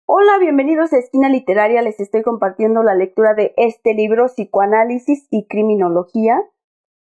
Hola, bienvenidos a Esquina Literaria. Les estoy compartiendo la lectura de este libro, Psicoanálisis y Criminología.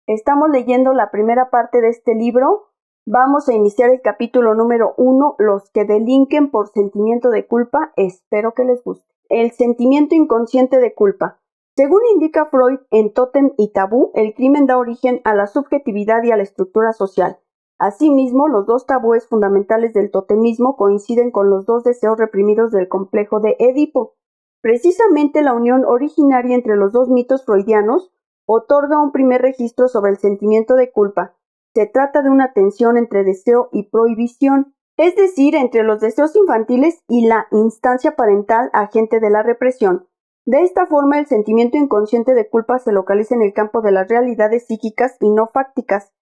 Estamos leyendo la primera parte de este libro. Vamos a iniciar el capítulo número 1, los que delinquen por sentimiento de culpa. Espero que les guste. El sentimiento inconsciente de culpa. Según indica Freud en Tótem y Tabú, el crimen da origen a la subjetividad y a la estructura social. Asimismo, los dos tabúes fundamentales del totemismo coinciden con los dos deseos reprimidos del complejo de Edipo. Precisamente la unión originaria entre los dos mitos freudianos otorga un primer registro sobre el sentimiento de culpa. Se trata de una tensión entre deseo y prohibición, es decir, entre los deseos infantiles y la instancia parental agente de la represión. De esta forma, el sentimiento inconsciente de culpa se localiza en el campo de las realidades psíquicas y no fácticas.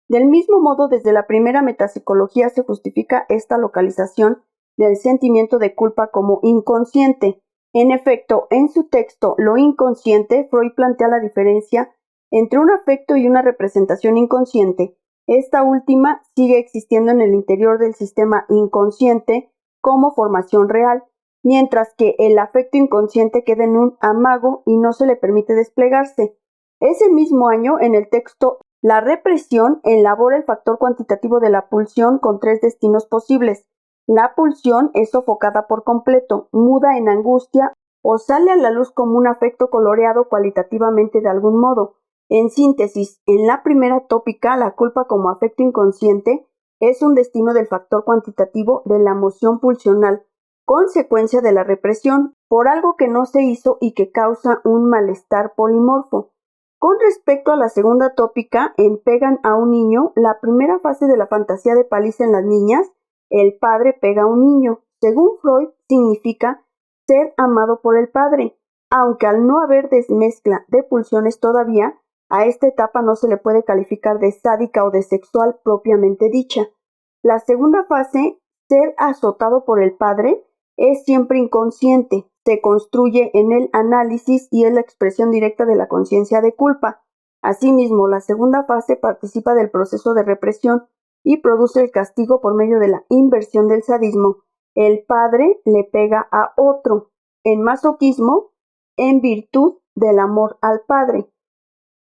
Del mismo modo, desde la primera metapsicología se justifica esta localización del sentimiento de culpa como inconsciente. En efecto, en su texto Lo inconsciente, Freud plantea la diferencia entre un afecto y una representación inconsciente. Esta última sigue existiendo en el interior del sistema inconsciente como formación real, mientras que el afecto inconsciente queda en un amago y no se le permite desplegarse. Ese mismo año, en el texto La represión, elabora el factor cuantitativo de la pulsión con tres destinos posibles. La pulsión es sofocada por completo, muda en angustia o sale a la luz como un afecto coloreado cualitativamente de algún modo. En síntesis, en la primera tópica, la culpa como afecto inconsciente es un destino del factor cuantitativo de la emoción pulsional, consecuencia de la represión, por algo que no se hizo y que causa un malestar polimorfo. Con respecto a la segunda tópica, en Pegan a un niño, la primera fase de la fantasía de paliza en las niñas, el padre pega a un niño. Según Freud, significa ser amado por el padre, aunque al no haber desmezcla de pulsiones todavía, a esta etapa no se le puede calificar de sádica o de sexual propiamente dicha. La segunda fase, ser azotado por el padre, es siempre inconsciente. Se construye en el análisis y es la expresión directa de la conciencia de culpa. Asimismo, la segunda fase participa del proceso de represión y produce el castigo por medio de la inversión del sadismo. El padre le pega a otro, en masoquismo, en virtud del amor al padre.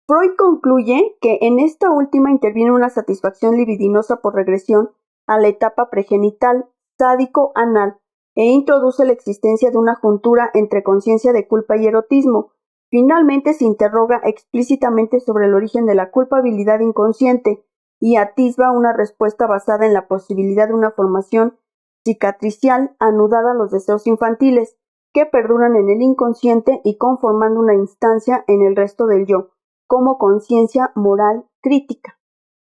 Freud concluye que en esta última interviene una satisfacción libidinosa por regresión a la etapa pregenital, sádico-anal, e introduce la existencia de una juntura entre conciencia de culpa y erotismo. Finalmente se interroga explícitamente sobre el origen de la culpabilidad inconsciente y atisba una respuesta basada en la posibilidad de una formación cicatricial anudada a los deseos infantiles, que perduran en el inconsciente y conformando una instancia en el resto del yo, como conciencia moral crítica.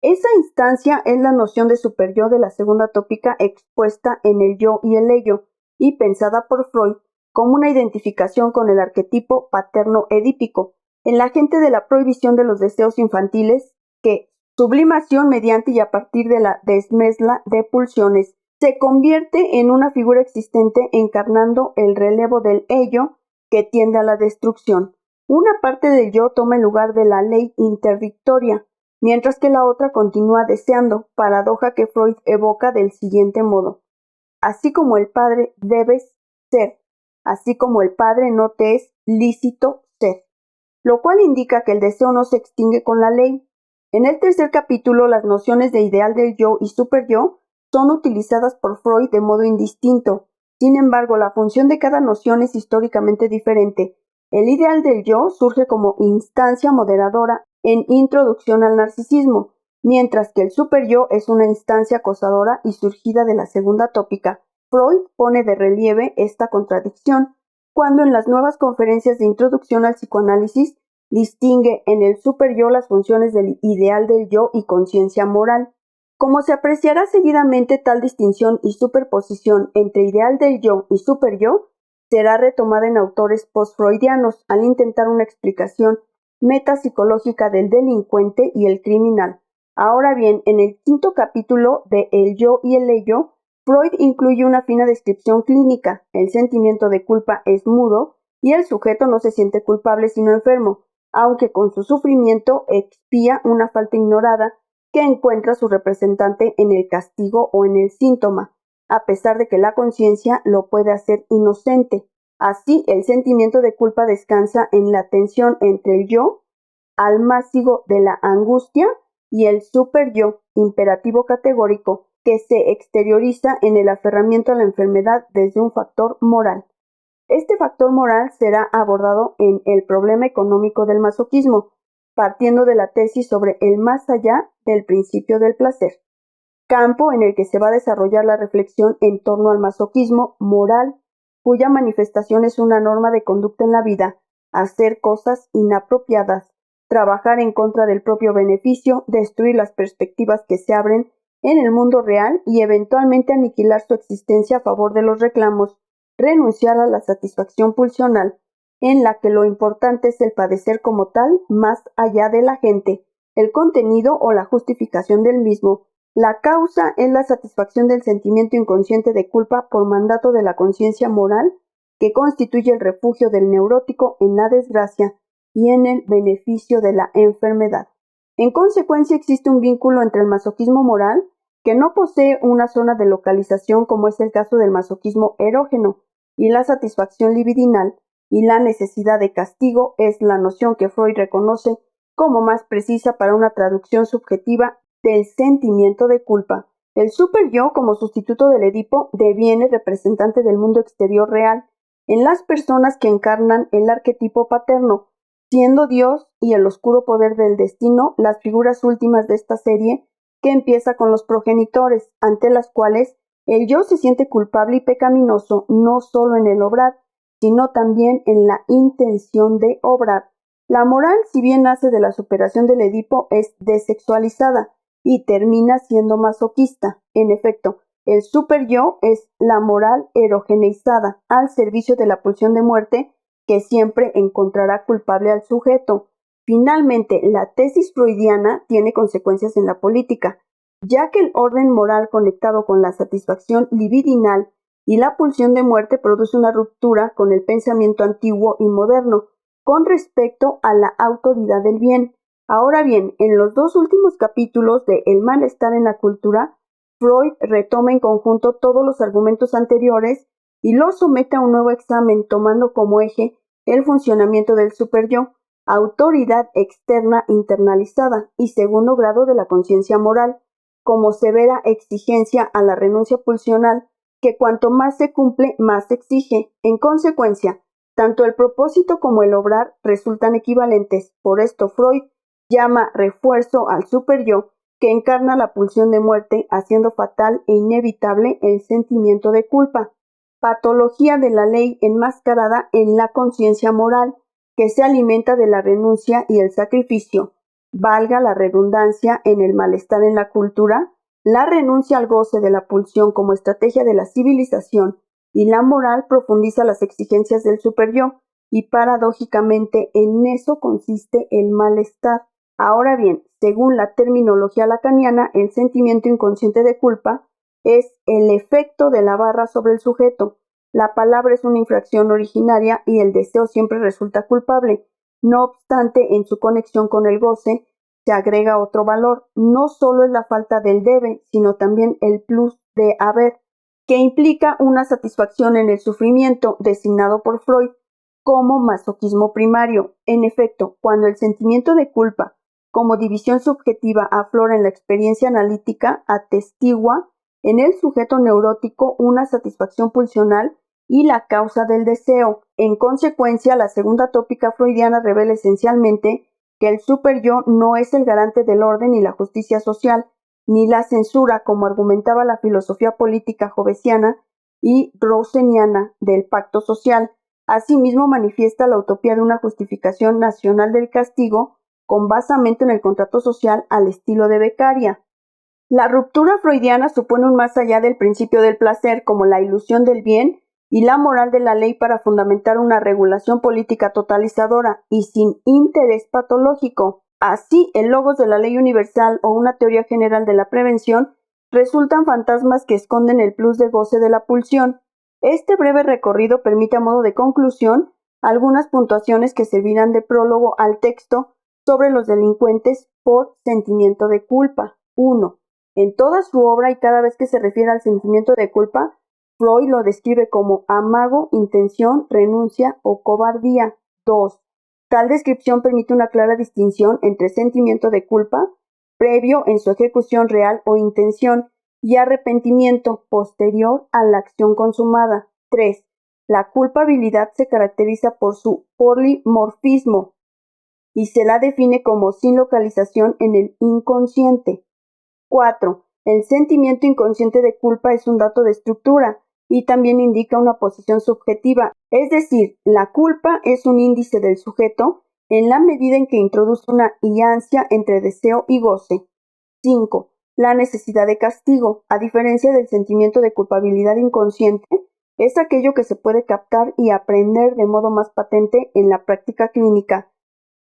Esa instancia es la noción de superyo de la segunda tópica expuesta en El yo y el ello, y pensada por Freud como una identificación con el arquetipo paterno-edípico, el agente de la prohibición de los deseos infantiles que, sublimación mediante y a partir de la desmezcla de pulsiones, se convierte en una figura existente encarnando el relevo del ello que tiende a la destrucción. Una parte del yo toma el lugar de la ley interdictoria, mientras que la otra continúa deseando, paradoja que Freud evoca del siguiente modo. Así como el padre debes ser, así como el padre no te es lícito ser, lo cual indica que el deseo no se extingue con la ley. En el tercer capítulo, las nociones de ideal del yo y superyo son utilizadas por Freud de modo indistinto. Sin embargo, la función de cada noción es históricamente diferente. El ideal del yo surge como instancia moderadora en Introducción al narcisismo, mientras que el superyo es una instancia acosadora y surgida de la segunda tópica. Freud pone de relieve esta contradicción cuando en las nuevas conferencias de introducción al psicoanálisis distingue en el superyo las funciones del ideal del yo y conciencia moral. Como se apreciará seguidamente, tal distinción y superposición entre ideal del yo y superyo será retomada en autores post-freudianos al intentar una explicación metapsicológica del delincuente y el criminal. Ahora bien, en el quinto capítulo de El yo y el ello, Freud incluye una fina descripción clínica. El sentimiento de culpa es mudo y el sujeto no se siente culpable sino enfermo, aunque con su sufrimiento expía una falta ignorada que encuentra su representante en el castigo o en el síntoma. a pesar de que la conciencia lo puede hacer inocente. Así, el sentimiento de culpa descansa en la tensión entre el yo, almácigo de la angustia, y el super-yo, imperativo categórico, que se exterioriza en el aferramiento a la enfermedad desde un factor moral. Este factor moral será abordado en El problema económico del masoquismo, partiendo de la tesis sobre el más allá del principio del placer, campo en el que se va a desarrollar la reflexión en torno al masoquismo moral, cuya manifestación es una norma de conducta en la vida, hacer cosas inapropiadas, trabajar en contra del propio beneficio, destruir las perspectivas que se abren en el mundo real y eventualmente aniquilar su existencia a favor de los reclamos, renunciar a la satisfacción pulsional, en la que lo importante es el padecer como tal, más allá de la gente, el contenido o la justificación del mismo. La causa es la satisfacción del sentimiento inconsciente de culpa por mandato de la conciencia moral, que constituye el refugio del neurótico en la desgracia y en el beneficio de la enfermedad. En consecuencia, existe un vínculo entre el masoquismo moral, que no posee una zona de localización como es el caso del masoquismo erógeno, y la satisfacción libidinal, y la necesidad de castigo es la noción que Freud reconoce como más precisa para una traducción subjetiva del sentimiento de culpa. El super-yo, como sustituto del Edipo, deviene representante del mundo exterior real en las personas que encarnan el arquetipo paterno, siendo Dios y el oscuro poder del destino las figuras últimas de esta serie, que empieza con los progenitores, ante las cuales el yo se siente culpable y pecaminoso no solo en el obrar, sino también en la intención de obrar. La moral, si bien nace de la superación del Edipo, es desexualizada y termina siendo masoquista. En efecto, el super-yo es la moral erogeneizada al servicio de la pulsión de muerte que siempre encontrará culpable al sujeto. Finalmente, la tesis freudiana tiene consecuencias en la política, ya que el orden moral conectado con la satisfacción libidinal y la pulsión de muerte produce una ruptura con el pensamiento antiguo y moderno con respecto a la autoridad del bien. Ahora bien, en los dos últimos capítulos de El malestar en la cultura, Freud retoma en conjunto todos los argumentos anteriores y los somete a un nuevo examen tomando como eje el funcionamiento del superyo, autoridad externa internalizada y segundo grado de la conciencia moral, como severa exigencia a la renuncia pulsional, que cuanto más se cumple, más se exige. En consecuencia, tanto el propósito como el obrar resultan equivalentes. Por esto Freud llama refuerzo al superyo, que encarna la pulsión de muerte, haciendo fatal e inevitable el sentimiento de culpa. Patología de la ley enmascarada en la conciencia moral, que se alimenta de la renuncia y el sacrificio. Valga la redundancia en el malestar en la cultura, la renuncia al goce de la pulsión como estrategia de la civilización y la moral profundiza las exigencias del superyo, y paradójicamente en eso consiste el malestar. Ahora bien, según la terminología lacaniana, el sentimiento inconsciente de culpa es el efecto de la barra sobre el sujeto. La palabra es una infracción originaria y el deseo siempre resulta culpable. No obstante, en su conexión con el goce, se agrega otro valor. No solo es la falta del debe, sino también el plus de haber, que implica una satisfacción en el sufrimiento, designado por Freud como masoquismo primario. En efecto, cuando el sentimiento de culpa, como división subjetiva, aflora en la experiencia analítica, atestigua en el sujeto neurótico una satisfacción pulsional y la causa del deseo. En consecuencia, la segunda tópica freudiana revela esencialmente que el superyo no es el garante del orden y la justicia social, ni la censura, como argumentaba la filosofía política jovesiana y roseniana del pacto social. Asimismo, manifiesta la utopía de una justificación nacional del castigo con basamento en el contrato social al estilo de Beccaria. La ruptura freudiana supone un más allá del principio del placer como la ilusión del bien y la moral de la ley para fundamentar una regulación política totalizadora y sin interés patológico. Así, el logos de la ley universal o una teoría general de la prevención resultan fantasmas que esconden el plus de goce de la pulsión. Este breve recorrido permite a modo de conclusión algunas puntuaciones que servirán de prólogo al texto sobre los delincuentes por sentimiento de culpa. 1. En toda su obra y cada vez que se refiere al sentimiento de culpa, Freud lo describe como amago, intención, renuncia o cobardía. 2. Tal descripción permite una clara distinción entre sentimiento de culpa, previo en su ejecución real o intención, y arrepentimiento posterior a la acción consumada. 3. La culpabilidad se caracteriza por su polimorfismo y se la define como sin localización en el inconsciente. 4. El sentimiento inconsciente de culpa es un dato de estructura y también indica una posición subjetiva, es decir, la culpa es un índice del sujeto en la medida en que introduce una hiancia entre deseo y goce. 5. La necesidad de castigo, a diferencia del sentimiento de culpabilidad inconsciente, es aquello que se puede captar y aprender de modo más patente en la práctica clínica.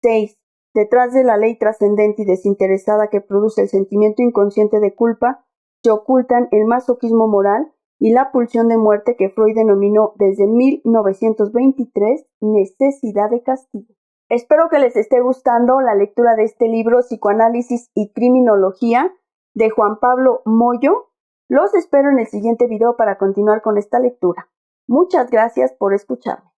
6. Detrás de la ley trascendente y desinteresada que produce el sentimiento inconsciente de culpa, se ocultan el masoquismo moral y la pulsión de muerte que Freud denominó desde 1923 necesidad de castigo. Espero que les esté gustando la lectura de este libro Psicoanálisis y Criminología de Juan Pablo Moyo. Los espero en el siguiente video para continuar con esta lectura. Muchas gracias por escucharme.